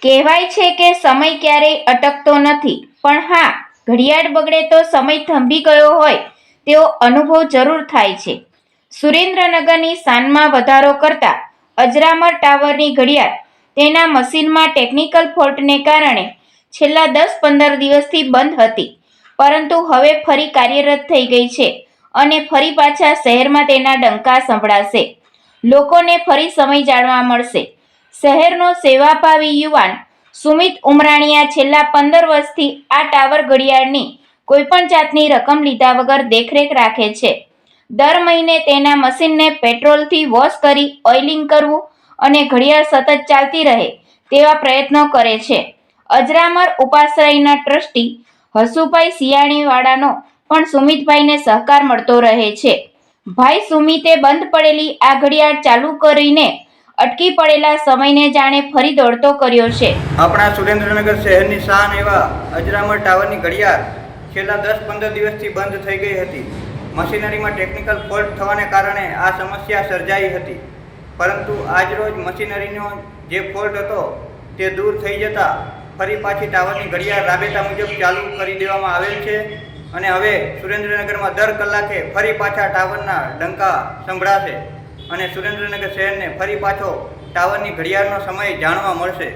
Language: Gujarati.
કહેવાય છે કે સમય ક્યારેય અટકતો નથી, પણ હા, ઘડિયાળ બગડે તો સમય થંભી ગયો હોય તેવો અનુભવ જરૂર થાય છે. સુરેન્દ્રનગરની શાનમાં વધારો કરતા અજરામર ટાવરની ઘડિયાળ તેના મશીનમાં ટેકનિકલ ફોલ્ટને કારણે છેલ્લા 10-15 દિવસથી બંધ હતી, પરંતુ હવે ફરી કાર્યરત થઈ ગઈ છે અને ફરી પાછા શહેરમાં તેના ડંકા સંભળાશે. લોકોને ફરી સમય જાણવા મળશે. શહેરનો સેવાભાવી યુવાન સુમિત ઉમરાણીયા છેલ્લા 15 વર્ષથી આ ટાવર ઘડિયાળની કોઈપણ જાતની રકમ લીધા વગર દેખરેખ રાખે છે. દર મહિને તેના મશીનને પેટ્રોલથી વોશ કરી ઓઇલિંગ કરવું અને ઘડિયાળ સતત ચાલતી રહે તેવા પ્રયત્નો કરે છે. અજરામર ઉપાશ્રયના ટ્રસ્ટી હસુભાઈ સિયાણીવાળાનો પણ સુમિતભાઈને સહકાર મળતો રહે છે. ભાઈ સુમિતે બંધ પડેલી આ ઘડિયાળ ચાલુ કરીને અટકી પડેલા સમયને જાણે ફરી દોડતો કર્યો છે. આપણા સુરેન્દ્રનગર શહેરની શાન એવા અજરામર ટાવરની ઘડિયાળ છેલ્લા 10-15 દિવસથી બંધ થઈ ગઈ હતી. મશીનરીમાં ટેકનિકલ ફોલ્ટ થવાને કારણે આ સમસ્યા સર્જાઈ હતી, પરંતુ આજરોજ મશીનરીનો જે ફોલ્ટ હતો તે દૂર થઈ જતા ફરી પાછી ટાવરની ઘડિયાળ રાબેતા મુજબ ચાલુ કરી દેવામાં આવેલ છે અને હવે સુરેન્દ્રનગરમાં દર કલાકે ફરી પાછા ટાવરના ડંકા સંભળાશે અને સુરેન્દ્રનગર શહેરને ફરી પાછો ટાવરની ઘડિયાળનો સમય જાણવા મળશે.